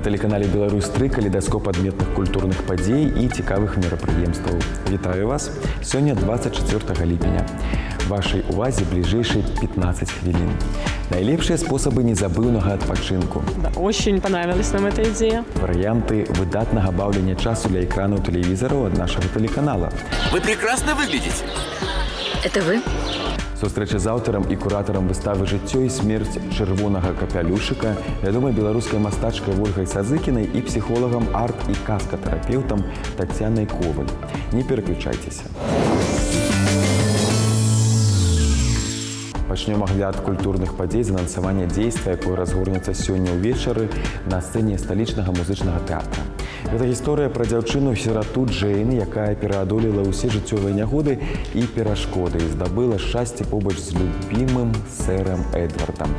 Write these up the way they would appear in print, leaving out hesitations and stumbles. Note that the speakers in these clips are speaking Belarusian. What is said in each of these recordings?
На телеканале «Беларусь-3» калейдаскоп адметных культурных падзей і цікавых мерапрыемстваў. Вітаю вас! Сёння 24 ліпеня. Вашай увазе бліжэйшай 15 хвілін. Найлепшыя спосабы незабыўнага адпачынку. Да, очень понравилась нам эта идея. Варианты выдатнага баўлення часу для экранаў тэлевізараў ад нашага тэлеканала. Вы прекрасно выглядите. Это вы? Сустрэча з аўтарам і куратарам выставы «Жыццё і смерць чырвонага капялюшыка», вядомай беларускай мастачкай Вольгай Сазыкінай і псіхолагам, арт- і каскатэрапеўтам Тацянай Коваль. Не пераключайцеся. Пачнём агляд культурных падзей з анансавання дзейства, якое разгорнецца сёння ўвечары на сцэне сталічнага музычнага тэатра. Гэта гісторыя пра дзяўчыну-сірату Джэйн, якая пераадолела ўсе жыццёвыя нягоды і перашкоды і здабыла шчасце побач з любімым сэрам Эдвардам.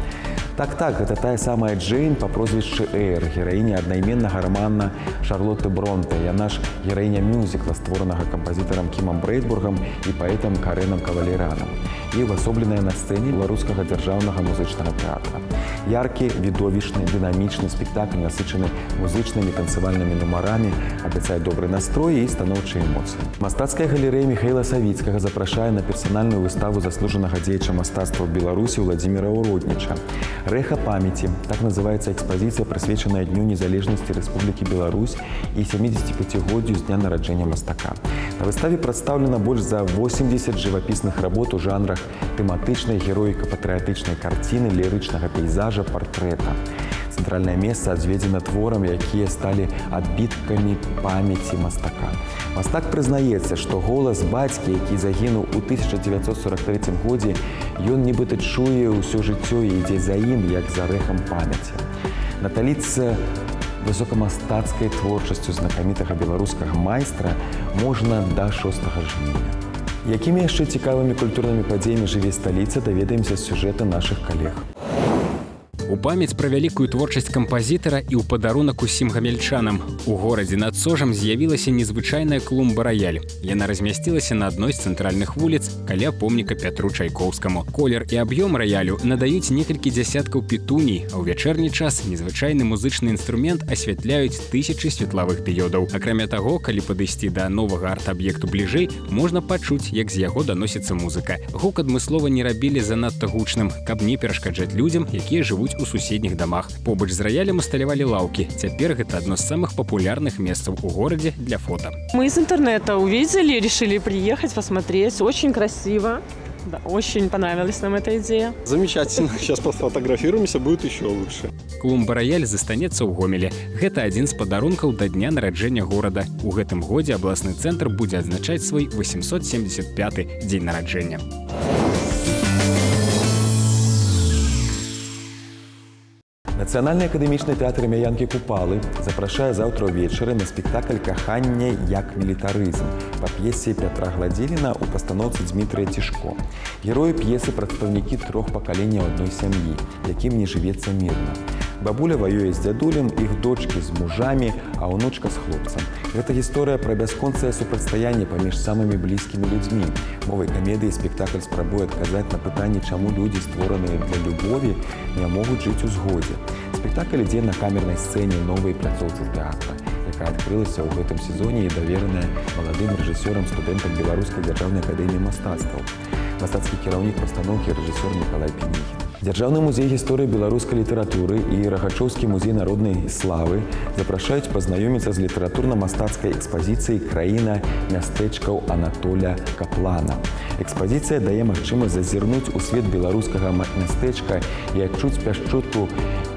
Так, гэта тая самая Джэйн па прозвішчы Эйр, гераіня аднайменнага рамана Шарлотты Бронте. Яна ж гераіня мюзікла, створанага кампазітарам Кімам Брэйдбургам і паэтам Карэнам Кавалеранам. І увасобленая на сцэне беларускага дзяржаўнага музычнага тэатра. Яркі, відовішны, дынамічны спектакль, насычаны музычнымі танцавальнымі нумарамі, абяцае добры настрой і станоўчыя эмоцыі. Мастацкая галерэя Міхаіла Савіцкага запрашае на персанальную выставу заслужанага дзеяча мастацтва ў Беларусі Уладзіміра Уродніча. «Рэха памяці» – так называецца экспазіцыя, прысвечаная Дню незалежнасці Рэспублікі Беларусь і 75-годдзю з дня нараджэння мастака. На выставе прадстаўлена больш за 80 жывапісных работ у жанрах тэматычнай, героіка-патрыятычнай карціны, лірычнага пейзажа, партрэта. Цэнтральнае месца адведзена творам, якія сталі адбіткамі памяці мастака. Мастак прызнаецца, што голас бацькі, які загінуў у 1943 годзе, ён нібыта чуе ўсё жыццё і ідзе за ім, як за рэхам памяці. Наталіцца высокамастацкай творчасцю знакамітага беларускага майстра можна да 6 жніўня. Якімі яшчэ цікавымі культурнымі падзеямі жыве сталіца, даведаемся з сюжэта нашых калег. У памяць пра вялікую творчасць кампазітара і ў падарунак усім гамельчанам. У горадзе над Сожам з'явілася незвычайная клумба-раяль. Яна размясцілася на адной з цэнтральных вуліц каля помніка Пятру Чайкоўскаму. Колер і аб'ём раялю надаюць некалькі дзясяткаў петуній, а ў вячэрні час незвычайны музычны інструмент асвятляюць тысячы светлавых дыёдаў. Акрамя таго, калі падысці да новага арт-аб'екту бліжэй, можна пачуць, як з яго даносіцца музыка. Гук адмыслова не рабілі занадта гучным, каб не перашкаджаць людзям, якія жывуць у суседніх дамах. Побач з раялем усталявалі лаўкі. Цяпер гэта адно з самых папулярных месцаў у горадзе для фото. Мы из интернета увидели, решили приехать, посмотреть. Очень красиво. Да, очень понравилась нам эта идея. Замечательно. Сейчас пофотографируемся, будет еще лучше. Клумба-раяль застанецца ў Гомеле. Гэта адзін з падарункаў да дня нараджэння горада. У гэтым годзе абласны цэнтр будзе адзначаць свой 875-й дзень нараджэння. Нацыянальны акадэмічны тэатр імя Янкі Купалы запрашае заўтра ўвечары на спектакль «Каханне як мілітарызм» па п'есе Пятра Гладзіліна ў пастаноўцы Дзмітрыя Цішко. Героі п'есы прадстаўнікі 3 пакаленняў адной сям'і, якім не жывецца мірна. Бабуля ваюе з дзядулем, іх дочкі з мужамі, а ўнучка з хлопцам. Гэта гісторыя пра бясконцае супрацьстаянне паміж самымі блізкімі людзьмі. Мовай камедыі спектакль спрабуе адказаць на пытанне, чаму людзі, створаныя для любові, не могуць жыць у згодзе. Спектакль ідзе на камернай сцэне новай пляцоўцы тэатра, якая адкрылася ў гэтым сезоне і давераная маладым рэжысёрам, студэнтам Беларускай дзяржаўнай акадэміі мастацтваў. Мастацкі кіраўнік пастаноўкі рэжысёр Мікалай Пінігін. Дзяржаўны музей гісторыі беларускай літаратуры і Рагачоўскі музей народнай славы запрашаюць пазнаёміцца з літаратурна-мастацкай экспазіцыяй «Краіна мястэчкаў Анатоля Каплана». Экспазіцыя дае магчымасць зазірнуць у свет беларускага мястэчка і адчуць пяшчоту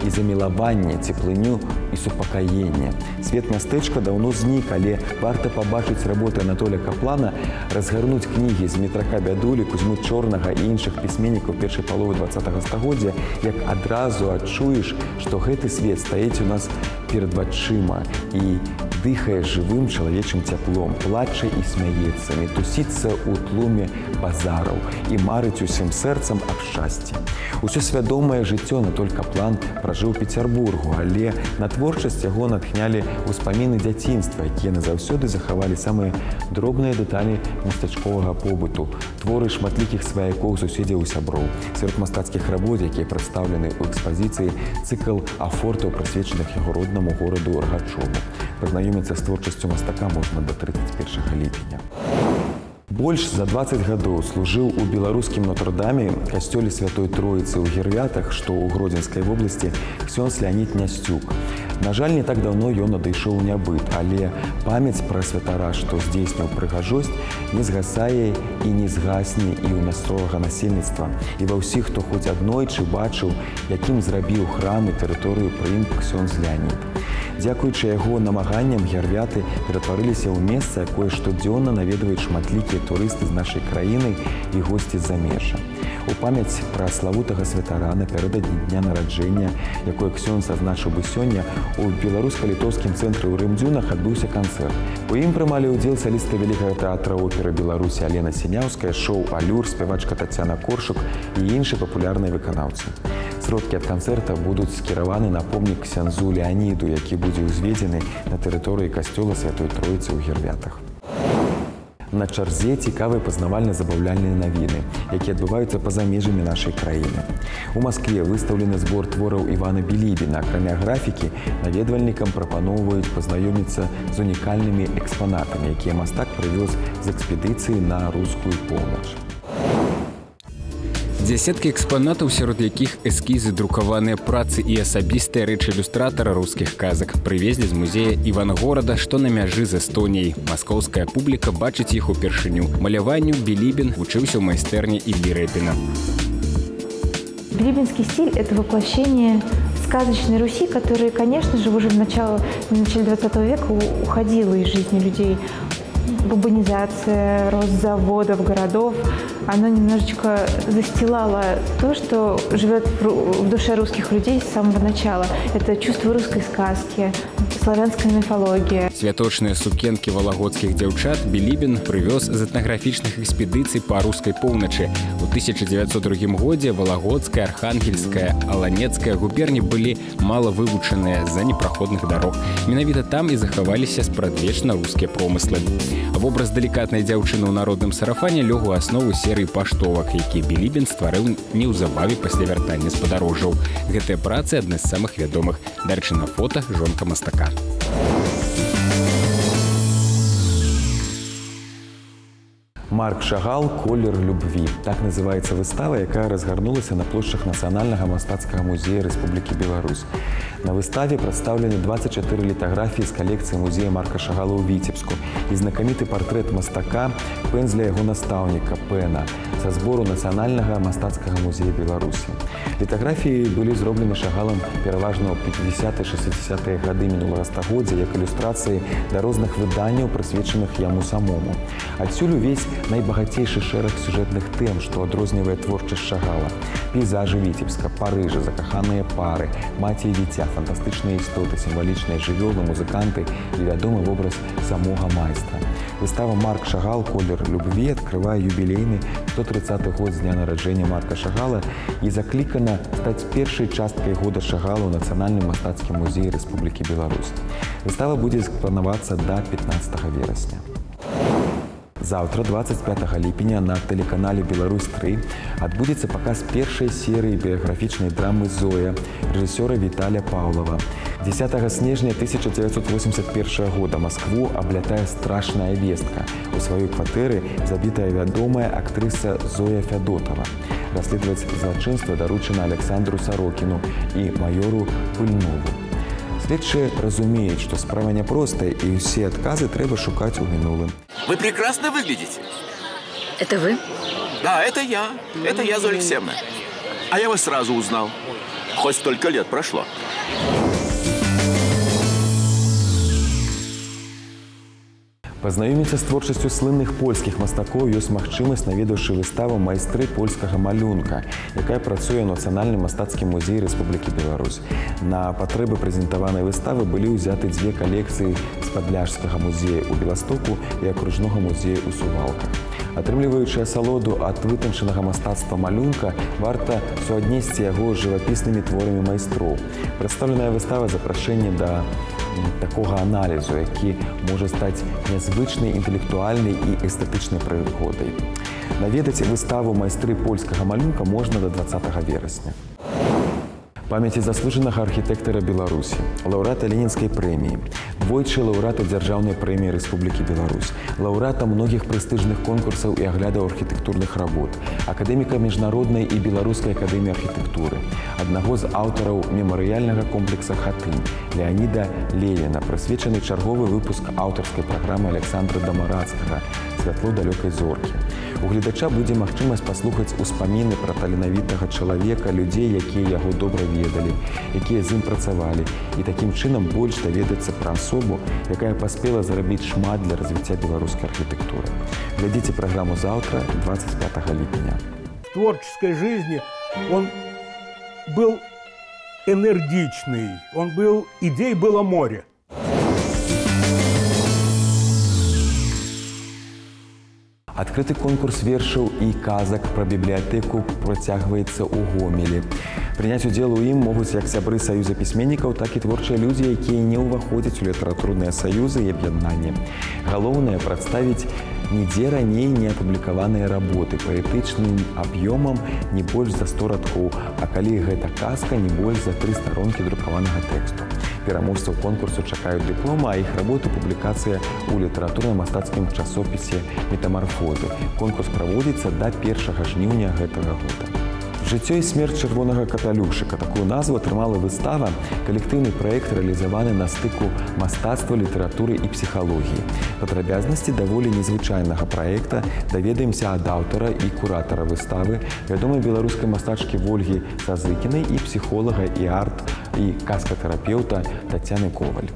і замілаванне, цеплыню і супакаенне. Свет мястэчка даўно знік, але варта пабачыць работы Анатоля Каплана, разгарнуць кнігі з Метрака Бядулі, Кузьмы Чорнага і іншых пісьменнікаў першай паловы 20-го стагоддзя, як адразу адчуеш, што гэты свет стаіць у нас перад вачыма і дыхае жывым чалавечым цяплом, плача і смяецца, мітусіцца ў тлуме базараў і марыць усім сэрцам аб шчасці. Усё свядомае жыццё Анатоль Каплан пражыў у Пецярбургу, але на творчасць яго натхнялі ўспаміны дзяцінства, якія назаўсёды захавалі самыя дробныя дэталі местачковага побыту, творы шматлікіх сваякоў, суседзяў і сяброў. Сярод мастацкіх работ, якія прадстаўлены ў экспазіцыі, цыкл афортаў, прысвечаных яго роднаму гораду Рагачову. Пазнаёміцца з творчасцю мастака можна да 31 ліпеня. Больш за 20 гадоў служыў у беларускім Нотр-Даме, касцёле Святой Троіцы ў Гірвятах, што ў Гродзенскай вобласці, ксёндз Леанід Нясцюк. На жаль, не так даўно ён адышоў у нябыт, але памяць пра святара, што здзейсніў прыгажосць, не згасае і не згасне і ў мясцовага насельніцтва, і ва ўсіх, хто хоць аднойчы бачыў, якім зрабіў храм і тэрыторыю пры ім ксёндз Леанід. Дзякуючы яго намаганням гірвяты ператварыліся ў месца, якое штодзённа наведваюць шматлікія турысты з нашай краіны і госці з замежжа. У памяць пра славутага святара напярэдадні дня нараджэння, якое ксёндз адзначыў бы сёння, у беларуска-літоўскім цэнтры ў Рымдзюнах адбыўся канцэрт. У ім прымалі ўдзел салістка вялікага тэатра оперы Беларусі Алена Сіняўская, шоу «Алюр», спявачка Тацяна Коршук і іншыя папулярныя выканаўцы. Сродкі ад канцэрта будуць скіраваны на помнік ксяндзу Леаніду, які будзе ўзведзены на тэрыторыі касцёла Святой Троіцы ў Гірвятах. На чарзе цікавыя пазнавальна-забаўляльныя навіны, якія адбываюцца па-за межамі нашай краіны. У Маскве выстаўлены збор твораў Івана Білібіна. Акрамя графікі, наведвальнікам прапаноўваюць пазнаёміцца з унікальнымі экспанатамі, якія мастак прывёз з экспедыцыі на рускую поўнач. Дзясяткі экспанатаў, сярод якіх эскізы, друкаваныя працы і асабістыя рэчы ілюстратара рускіх казак, прывезлі з музея Івангорада, што на мяжы з Эстоніяй. Маскоўская публіка бачыць іх упершыню. Маляванню Білібін вучыўся ў майстэрні Іллі Рэпіна. Билибинский стиль – это воплощение сказочной Руси, которая, конечно же, уже в начале 20 века уходила из жизни людей. Урбанизация, рост заводов, городов, оно немножечко застилало то, что живет в душе русских людей с самого начала. Это чувство русской сказки, славянская мифология. Святочныя сукенкі валагодскіх дзяўчат Білібін прывёз з этнаграфічных экспедыцый па рускай поўначы. У 1902 годзе Валагодская, Архангельская, Аланецкая губерні былі мала вывучаныя з-за непраходных дарог. Менавіта там і захаваліся спрадвечна рускія промыслы. Вобраз далікатнай дзяўчыны ў народным сарафане лёг у аснову серыі паштовак, які Білібін стварыў неўзабаве пасля вяртання з падарожжаў. Гэтыя працы адны з самых вядомых. Дарэчы, на фота жонка мастака. Марк Шагал «Колер любви». Так называется выстава, якая разгарнулася на плошчах Нацыянальнага мастацкага музея Рэспублікі Беларусь. На выставе прадстаўлены 24 літаграфіі з калекцыі музея Марка Шагала ў Віцебску і знакаміты партрэт мастака, пэндзля яго настаўніка Пэна са збору Нацыянальнага мастацкага музея Беларусі. Літаграфіі былі зроблены Шагалам пераважна ў 50-60-е гады мінулага стагоддзя як ілюстрацыі да розных выданняў, прысвечаных яму самому. Адсюль увесь найбагацейшы шэраг сюжэтных тэм, што адрознівае творчасць Шагала. Пейзажы Віцебска, Парыжа, закаханыя пары, маці і дзіця, фантастычныя істоты, сімвалічныя жывёлы, музыканты і вядомы вобраз самога майстра. Выстава «Марк Шагал. Колер любви» адкрывае юбілейны 130-й год з дня нараджэння Марка Шагала і заклікана стаць першай часткай года Шагала ў Нацыянальным мастацкім музеі Рэспублікі Беларусь. Выстава будзе экспанавацца да 15 верасня. Завтра, 25 ліпеня, на тэлеканале «Беларусь-3» адбудзецца паказ першай серыі біяграфічнай драмы «Зоя» рэжысёра Віталя Паўлава. 10 снежня 1981 года Маскву аблятае страшная вестка. У сваёй кватэры забітая вядомая актрыса Зоя Фядотава. Расследаваць злачынства даручана Александру Сарокіну і майору Пыльнову. Следчыя разумеюць, што справа няпростая, і ўсе адказы трэба шукаць у мінулым. Вы прекрасно выглядите. Это вы? Да, это я. Это я, Зоя Алексеевна. А я вас сразу узнал. Хоть столько лет прошло. Пазнаёміцца з творчасцю слынных польскіх мастакоў ёсць магчымасць, наведаўшы выставу «Майстры польскага малюнка», якая працуе ў Нацыянальным мастацкім музеі Рэспублікі Беларусь. На патрэбы прэзентаванай выставы былі ўзяты дзве калекцыі з Падляшскага музея ў Беластоку і акружнога музея ў Сувалках. Атрымліваючы асалоду ад вытанчанага мастацтва малюнка, варта суаднесці яго з жывапіснымі творамі майстроў. Прадстаўленая выстава запрашэнне да такога аналізу, які можа стаць нязвычнай інтэлектуальнай і эстэтычнай прыгодай. Наведаць выставу «Майстры польскага малюнка» можна да 20 верасня. Памяці заслужанага архітэктара Беларусі, лаўрэата Ленінскай прэміі, двойчы лаўрэата Дзяржаўнай прэміі Рэспублікі Беларусь, лаўрэата многіх прэстыжных конкурсаў і аглядаў архітэктурных работ, акадэміка Міжнароднай і Беларускай акадэміі архітэктуры, аднаго з аўтараў мемарыяльнага комплекса «Хатынь» Леаніда Левіна, прысвечаны чарговы выпуск аўтарскай праграмы Александра Дамарацкага «Святло далёкай зоркі». У гледача будзе магчымасць паслухаць успаміны пра таленавітага чалавека, людзей, якія яго добра ведалі, якія з ім працавалі, і такім чынам больш даведацца пра асобу, якая паспела зарабіць шмат для развіцця беларускай архітэктуры. Глядзіце праграму заўтра, 25 ліпеня. В творческой жизни он был энергичный, идей было море. Адкрыты конкурс вершаў і казак пра бібліятэку працягваецца ў Гомелі. Прыняць удзел у ім могуць як сябры саюза пісьменнікаў, так і творчыя людзі, якія не ўваходзяць у літаратурныя саюзы і аб'яднанні. Галоўнае прадставіць нідзе раней не апублікаваныя работы паэтычным аб'ёмам не больш за 100 радкоў, а калі гэта казка, не больш за 3 старонкі друкаванага тэксту. Пераможцаў конкурсу чакаюць дыплома, а іх работы публікацыя ў літаратурна-мастацкім часопісе «Метамарфозы». Конкурс праводзіцца да 1 жніўня гэтага года. «Жыццё і смерць чырвонага каталюшыка» — такую назву атрымала выстава, калектыўны праект, рэалізаваны на стыку мастацтва, літаратуры і псіхалогіі. Падрабязнасці даволі незвычайнага праекта даведаемся ад аўтара і куратара выставы, вядомай беларускай мастачкі Вольгі Сазыкінай і псіхолага і і каскатэрапeuta Татьяны Коваль.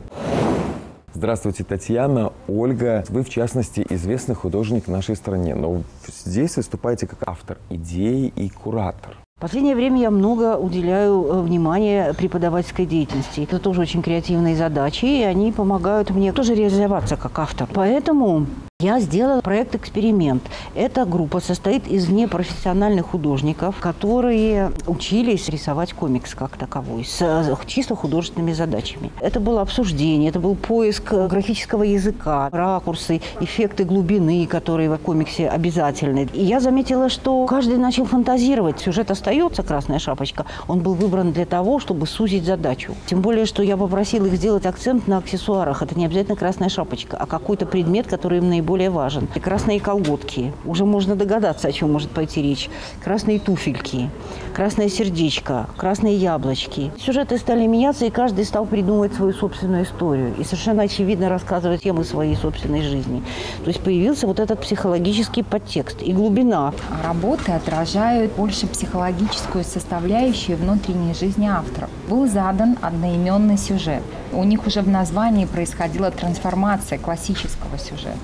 Здравствуйте, Татьяна. Ольга, вы, в частности, известный художник в нашей стране, но здесь выступаете как автор идеи и куратор. В последнее время я много уделяю внимания преподавательской деятельности. Это тоже очень креативные задачи, и они помогают мне тоже реализоваться как автор. Поэтому я сделала проект-эксперимент. Эта группа состоит из непрофессиональных художников, которые учились рисовать комикс как таковой, с чисто художественными задачами. Это было обсуждение, это был поиск графического языка, ракурсы, эффекты глубины, которые в комиксе обязательны. И я заметила, что каждый начал фантазировать. Сюжет остается, «Красная шапочка». Он был выбран для того, чтобы сузить задачу. Тем более, что я попросила их сделать акцент на аксессуарах. Это не обязательно красная шапочка, а какой-то предмет, который им наиболее важен. Красные колготки. Уже можно догадаться, о чем может пойти речь. Красные туфельки, красное сердечко, красные яблочки. Сюжеты стали меняться, и каждый стал придумывать свою собственную историю. И совершенно очевидно рассказывать темы своей собственной жизни. То есть появился вот этот психологический подтекст и глубина. Работы отражают больше психологическую составляющую внутренней жизни авторов. Был задан одноименный сюжет. У них уже в названии происходила трансформация классического сюжета.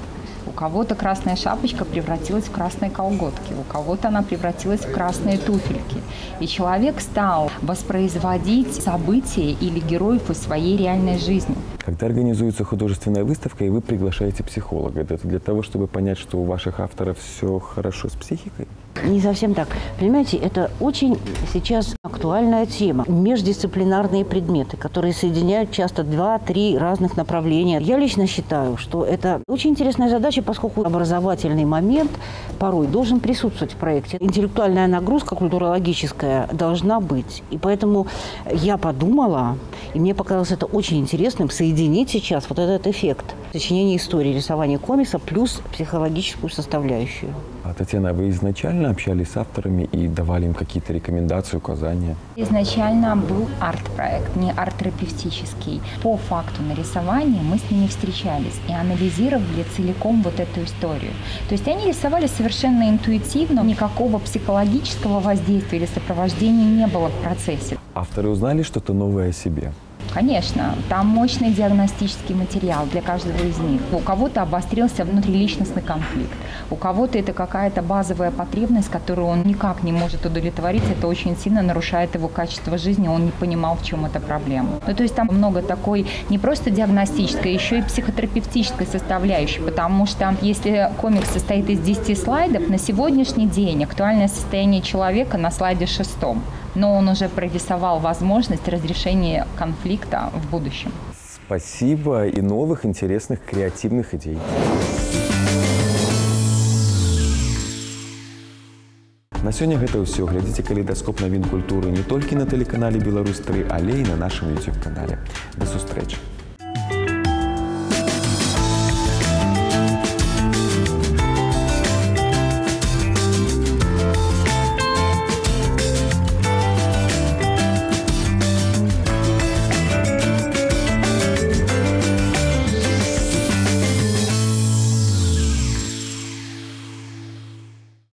У кого-то красная шапочка превратилась в красные колготки, у кого-то она превратилась в красные туфельки. И человек стал воспроизводить события или героев из своей реальной жизни. Когда организуется художественная выставка, и вы приглашаете психолога, это для того, чтобы понять, что у ваших авторов все хорошо с психикой? Не совсем так. Понимаете, это очень сейчас актуальная тема. Междисциплинарные предметы, которые соединяют часто 2-3 разных направления. Я лично считаю, что это очень интересная задача, поскольку образовательный момент порой должен присутствовать в проекте. Интеллектуальная нагрузка культурологическая должна быть. И поэтому я подумала, и мне показалось это очень интересным, соединить сейчас вот этот эффект сочинения истории, рисования комикса плюс психологическую составляющую. А, Татьяна, вы изначально общались с авторами и давали им какие-то рекомендации, указания? Изначально был арт-проект, не арт-терапевтический. По факту нарисования мы с ними встречались и анализировали целиком вот эту историю. То есть они рисовали совершенно интуитивно, никакого психологического воздействия или сопровождения не было в процессе. Авторы узнали что-то новое о себе? Конечно, там мощный диагностический материал для каждого из них. У кого-то обострился внутриличностный конфликт, у кого-то это какая-то базовая потребность, которую он никак не может удовлетворить, это очень сильно нарушает его качество жизни, он не понимал, в чем эта проблема. Ну, то есть там много такой не просто диагностической, еще и психотерапевтической составляющей, потому что если комикс состоит из 10 слайдов, на сегодняшний день актуальное состояние человека на слайде 6, но он уже прорисовал возможность разрешения конфликта в будущем. Спасибо и новых интересных креативных идей. На сёння гэта ўсё. Глядзіце калейдаскоп навін культуры не толькі на тэлеканале Беларусь 3, але і на нашым YouTube-канале. До сустрэчы.